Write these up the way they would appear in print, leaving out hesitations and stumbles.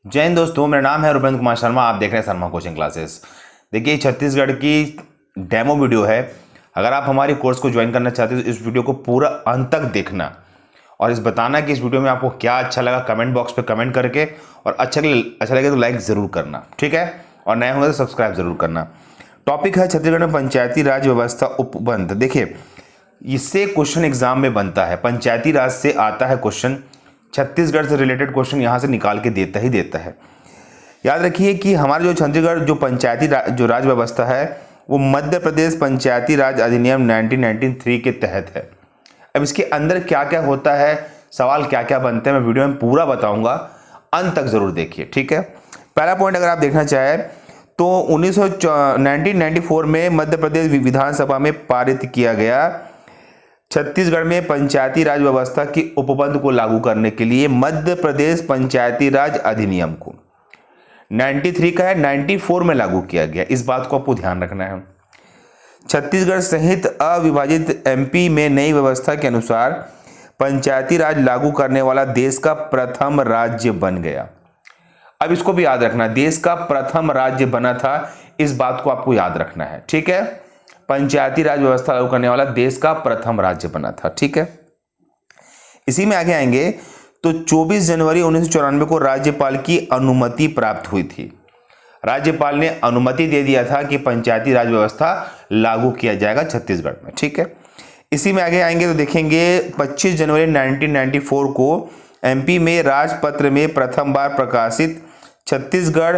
जय हिंद दोस्तों, मेरा नाम है रुपेंद्र कुमार शर्मा। आप देख रहे हैं शर्मा कोचिंग क्लासेस। देखिए, छत्तीसगढ़ की डेमो वीडियो है। अगर आप हमारी कोर्स को ज्वाइन करना चाहते हैं तो इस वीडियो को पूरा अंत तक देखना और इस बताना कि इस वीडियो में आपको क्या अच्छा लगा कमेंट बॉक्स पे कमेंट करके, और अच्छा लगे तो लाइक ज़रूर करना, ठीक है। और नए होंगे तो सब्सक्राइब जरूर करना। टॉपिक है छत्तीसगढ़ में पंचायती राज व्यवस्था उपबंध। देखिए, इससे क्वेश्चन एग्जाम में बनता है, पंचायती राज से आता है क्वेश्चन, छत्तीसगढ़ से रिलेटेड क्वेश्चन यहाँ से निकाल के देता ही देता है। याद रखिए कि हमारा जो छत्तीसगढ़ जो पंचायती जो राज व्यवस्था है वो मध्य प्रदेश पंचायती राज अधिनियम 1993 के तहत है। अब इसके अंदर क्या क्या होता है, सवाल क्या क्या बनते हैं, मैं वीडियो में पूरा बताऊंगा, अंत तक जरूर देखिए, ठीक है। पहला पॉइंट अगर आप देखना चाहें तो 1994 में मध्य प्रदेश विधानसभा में पारित किया गया छत्तीसगढ़ में पंचायती राज व्यवस्था की उपबंध को लागू करने के लिए मध्य प्रदेश पंचायती राज अधिनियम को 93 का है, 94 में लागू किया गया। इस बात को आपको ध्यान रखना है। छत्तीसगढ़ सहित अविभाजित एमपी में नई व्यवस्था के अनुसार पंचायती राज लागू करने वाला देश का प्रथम राज्य बन गया। अब इसको भी याद रखना, देश का प्रथम राज्य बना था, इस बात को आपको याद रखना है, ठीक है। पंचायती राज व्यवस्था लागू करने वाला देश का प्रथम राज्य बना था, ठीक है। इसी में आगे आएंगे तो 24 जनवरी 1994 को राज्यपाल की अनुमति प्राप्त हुई थी। राज्यपाल ने अनुमति दे दिया था कि पंचायती राज व्यवस्था लागू किया जाएगा छत्तीसगढ़ में, ठीक है। इसी में आगे आएंगे तो देखेंगे 25 जनवरी 1994 को एमपी में राजपत्र में प्रथम बार प्रकाशित छत्तीसगढ़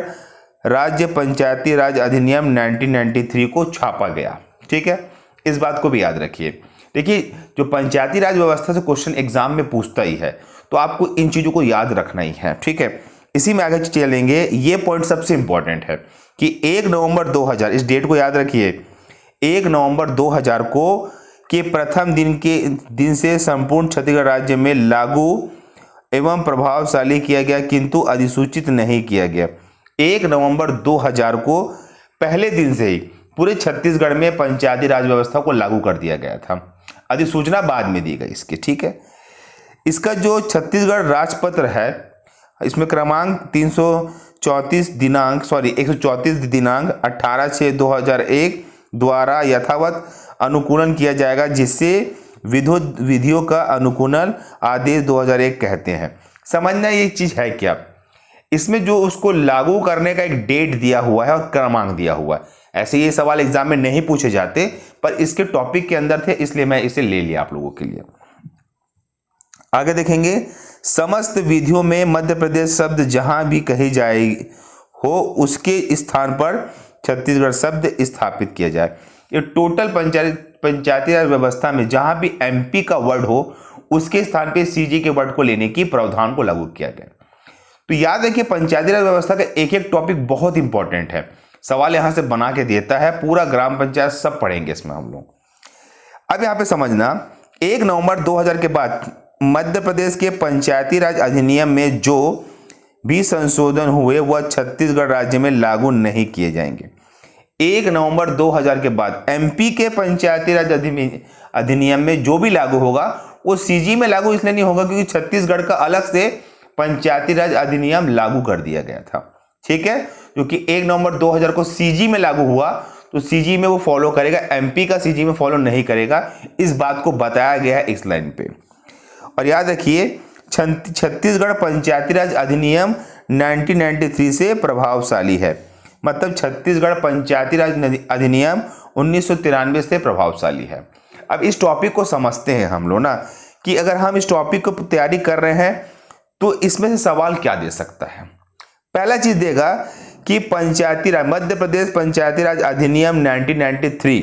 राज्य पंचायती राज अधिनियम 1993 को छापा गया, ठीक है। इस बात को भी याद रखिए। देखिए, जो पंचायती राज व्यवस्था से क्वेश्चन एग्जाम में पूछता ही है तो आपको इन चीजों को याद रखना ही है, ठीक है। इसी में आगे चलेंगे, ये पॉइंट सबसे इंपॉर्टेंट है कि 1 नवंबर 2000, इस डेट को याद रखिए, 1 नवंबर 2000 को के प्रथम दिन से संपूर्ण छत्तीसगढ़ राज्य में लागू एवं प्रभावशाली किया गया, किंतु अधिसूचित नहीं किया गया। 1 नवंबर 2000 को पहले दिन से ही पूरे छत्तीसगढ़ में पंचायती राज व्यवस्था को लागू कर दिया गया था, अधिसूचना बाद में दी गई इसकी, ठीक है। इसका जो छत्तीसगढ़ राजपत्र है, इसमें क्रमांक 134 दिनांक 18/6/2001 द्वारा यथावत अनुकूलन किया जाएगा, जिससे विधियों का अनुकूलन आदेश 2001 कहते हैं। समझना ये चीज है क्या, इसमें जो उसको लागू करने का एक डेट दिया हुआ है और क्रमांक दिया हुआ है। ऐसे ये सवाल एग्जाम में नहीं पूछे जाते, पर इसके टॉपिक के अंदर थे, इसलिए मैं इसे ले लिया आप लोगों के लिए। आगे देखेंगे, समस्त विधियों में मध्य प्रदेश शब्द जहां भी कही जाए हो उसके स्थान पर छत्तीसगढ़ शब्द स्थापित किया जाए। ये टोटल पंचायती राज व्यवस्था में जहां भी एमपी का वर्ड हो उसके स्थान पे सीजी के वर्ड को लेने की प्रावधान को लागू किया गया। तो याद रखिए, पंचायती राज व्यवस्था का एक एक टॉपिक बहुत इंपॉर्टेंट है, सवाल यहां से बना के देता है, पूरा ग्राम पंचायत सब पढ़ेंगे इसमें हम लोग। अब यहां पे समझना, 1 नवंबर 2000 के बाद मध्य प्रदेश के पंचायती राज अधिनियम में जो भी संशोधन हुए वह छत्तीसगढ़ राज्य में लागू नहीं किए जाएंगे। 1 नवंबर 2000 के बाद एमपी के पंचायती राज अधिनियम में जो भी लागू होगा वो सीजी में लागू इसलिए नहीं होगा क्योंकि छत्तीसगढ़ का अलग से पंचायती राज अधिनियम लागू कर दिया गया था, ठीक है। क्योंकि 1 नवंबर 2000 को सीजी में लागू हुआ तो सीजी में वो फॉलो करेगा, एमपी का सीजी में फॉलो नहीं करेगा। इस बात को बताया गया है इस लाइन पे। और याद रखिए, छत्तीसगढ़ पंचायती राज अधिनियम 1993 से प्रभावशाली है, मतलब छत्तीसगढ़ पंचायती राज अधिनियम 1993 से प्रभावशाली है। अब इस टॉपिक को समझते हैं हम लोग ना, कि अगर हम इस टॉपिक को तैयारी कर रहे हैं तो इसमें से सवाल क्या दे सकता है। पहला चीज देगा कि पंचायती राज मध्य प्रदेश पंचायती राज अधिनियम 1993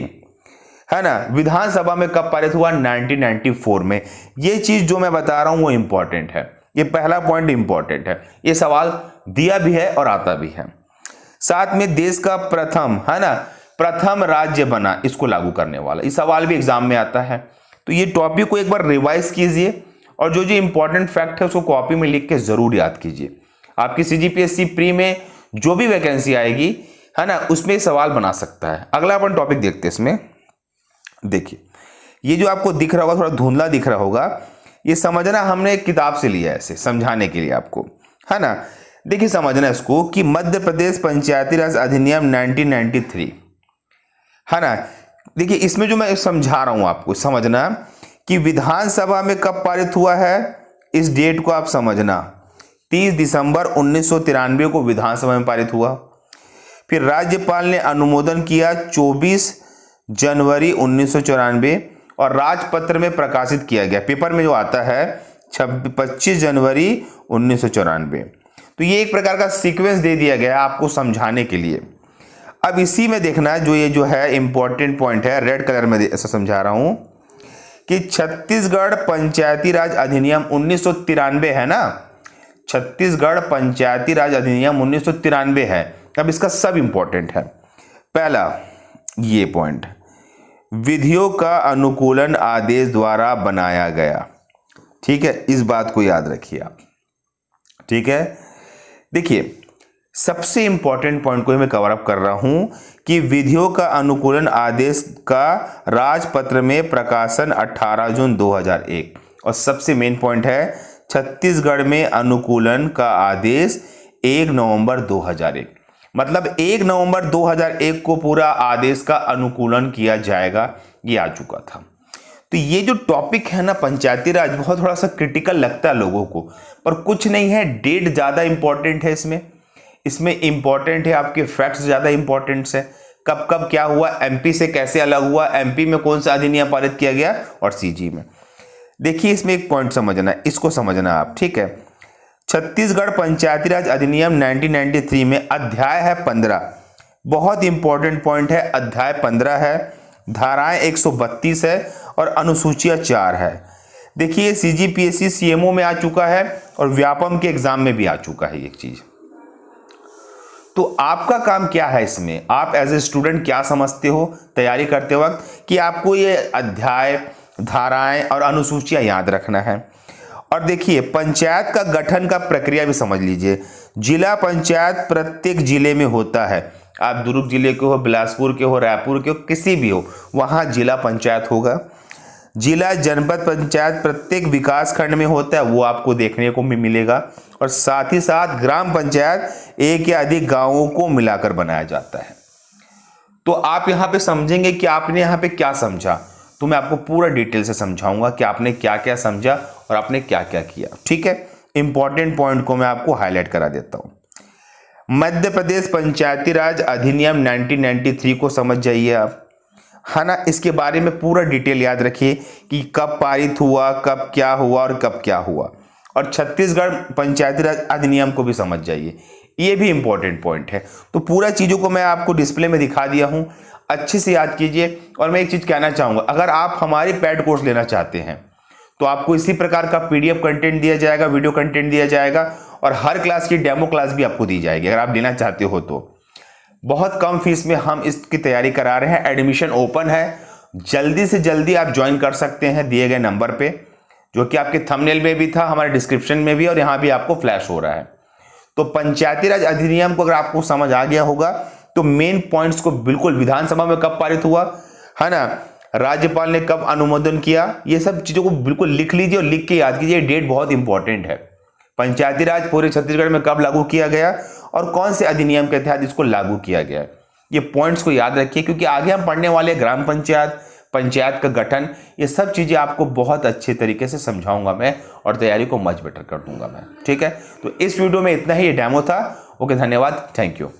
है ना, विधानसभा में कब पारित हुआ, 1994 में। ये चीज जो मैं बता रहा हूं वो इंपॉर्टेंट है, ये पहला पॉइंट इंपॉर्टेंट है, ये सवाल दिया भी है और आता भी है। साथ में देश का प्रथम है ना, प्रथम राज्य बना इसको लागू करने वाला, ये सवाल भी एग्जाम में आता है। तो ये टॉपिक को एक बार रिवाइज कीजिए और जो जो इंपॉर्टेंट फैक्ट है उसको कॉपी में लिख के जरूर याद कीजिए। आपकी सीजीपीएससी प्री में जो भी वैकेंसी आएगी है ना, उसमें सवाल बना सकता है। अगला अपन टॉपिक देखते हैं। इसमें देखिए, ये जो आपको दिख रहा होगा, थोड़ा धुंधला दिख रहा होगा, ये समझना हमने एक किताब से लिया है ऐसे समझाने के लिए आपको, है ना। देखिए समझना इसको कि मध्य प्रदेश पंचायती राज अधिनियम 1993 है ना। देखिए इसमें जो मैं समझा रहा हूं आपको समझना कि विधानसभा में कब पारित हुआ है, इस डेट को आप समझना। 30 दिसंबर 1993 को विधानसभा में पारित हुआ। फिर राज्यपाल ने अनुमोदन किया 24 जनवरी 1994 और राजपत्र में प्रकाशित किया गया, पेपर में जो आता है 25 जनवरी 1994। तो ये एक प्रकार का सीक्वेंस दे दिया गया है आपको समझाने के लिए। अब इसी में देखना जो ये जो है इंपॉर्टेंट पॉइंट है, रेड कलर में ऐसा समझा रहा हूं कि छत्तीसगढ़ पंचायती राज अधिनियम 1993 है ना, छत्तीसगढ़ पंचायती राज अधिनियम 1993 है। अब इसका सब इंपॉर्टेंट है। पहला ये पॉइंट, विधियों का अनुकूलन आदेश द्वारा बनाया गया, ठीक है, इस बात को याद रखिए आप, ठीक है। देखिए सबसे इंपॉर्टेंट पॉइंट को मैं कवर अप कर रहा हूं कि विधियों का अनुकूलन आदेश का राजपत्र में प्रकाशन 18 जून 2001 और सबसे मेन पॉइंट है छत्तीसगढ़ में अनुकूलन का आदेश 1 नवंबर 2001, मतलब 1 नवंबर 2001 को पूरा आदेश का अनुकूलन किया जाएगा, ये आ चुका था। तो ये जो टॉपिक है ना पंचायती राज, बहुत थोड़ा सा क्रिटिकल लगता है लोगों को, पर कुछ नहीं है, डेट ज़्यादा इंपॉर्टेंट है इसमें इंपॉर्टेंट है आपके फैक्ट्स ज़्यादा इंपॉर्टेंट है, कब कब क्या हुआ, एमपी से कैसे अलग हुआ, एमपी में कौन सा अधिनियम पारित किया गया और सीजी में। देखिए इसमें एक पॉइंट समझना है, इसको समझना आप, ठीक है। छत्तीसगढ़ पंचायती राज अधिनियम 1993 में अध्याय है 15, बहुत इंपॉर्टेंट पॉइंट है, अध्याय 15 है, धाराएं 132 है और अनुसूचियां 4 है। देखिए सीजीपीएससी सीएमओ में आ चुका है और व्यापम के एग्जाम में भी आ चुका है एक चीज। तो आपका काम क्या है इसमें, आप एज ए स्टूडेंट क्या समझते हो तैयारी करते वक्त, कि आपको ये अध्याय, धाराएं और अनुसूचियां याद रखना है। और देखिए पंचायत का गठन का प्रक्रिया भी समझ लीजिए। जिला पंचायत प्रत्येक जिले में होता है, आप दुर्ग जिले के हो, बिलासपुर के हो, रायपुर के हो, किसी भी हो, वहां जिला पंचायत होगा। जिला जनपद पंचायत प्रत्येक विकास खंड में होता है, वो आपको देखने को भी मिलेगा। और साथ ही साथ ग्राम पंचायत एक या अधिक गांवों को मिलाकर बनाया जाता है। तो आप यहां पे समझेंगे कि आपने यहां पे क्या समझा, तो मैं आपको पूरा डिटेल से समझाऊंगा कि आपने क्या क्या समझा और आपने क्या क्या किया, ठीक है। इंपॉर्टेंट पॉइंट को मैं आपको हाईलाइट करा देता हूं। मध्य प्रदेश पंचायती राज अधिनियम 1993 को समझ जाइए आप, है ना। इसके बारे में पूरा डिटेल याद रखिए कि कब पारित हुआ, कब क्या हुआ और कब क्या हुआ। और छत्तीसगढ़ पंचायती राज अधिनियम को भी समझ जाइए, ये भी इंपॉर्टेंट पॉइंट है। तो पूरा चीज़ों को मैं आपको डिस्प्ले में दिखा दिया हूँ, अच्छे से याद कीजिए। और मैं एक चीज़ कहना चाहूँगा, अगर आप हमारी पेड कोर्स लेना चाहते हैं तो आपको इसी प्रकार का पीडीएफ कंटेंट दिया जाएगा, वीडियो कंटेंट दिया जाएगा और हर क्लास की डेमो क्लास भी आपको दी जाएगी अगर आप लेना चाहते हो तो। बहुत कम फीस में हम इसकी तैयारी करा रहे हैं, एडमिशन ओपन है, जल्दी से जल्दी आप ज्वाइन कर सकते हैं दिए गए नंबर पे, जो कि आपके थंबनेल में भी था, हमारे डिस्क्रिप्शन में भी और यहाँ भी आपको फ्लैश हो रहा है। तो पंचायती राज अधिनियम को अगर आपको समझ आ गया होगा तो मेन पॉइंट्स को बिल्कुल, विधानसभा में कब पारित हुआ है ना, राज्यपाल ने कब अनुमोदन किया, ये सब चीजों को बिल्कुल लिख लीजिए और लिख के याद कीजिए, डेट बहुत इंपॉर्टेंट है। पंचायती राज पूरे छत्तीसगढ़ में कब लागू किया गया और कौन से अधिनियम के तहत इसको लागू किया गया, ये पॉइंट्स को याद रखिए, क्योंकि आगे हम पढ़ने वाले ग्राम पंचायत, पंचायत का गठन, ये सब चीजें आपको बहुत अच्छे तरीके से समझाऊंगा मैं और तैयारी को मच बेटर कर दूंगा मैं, ठीक है। तो इस वीडियो में इतना ही, ये डेमो था। ओके, धन्यवाद, थैंक यू।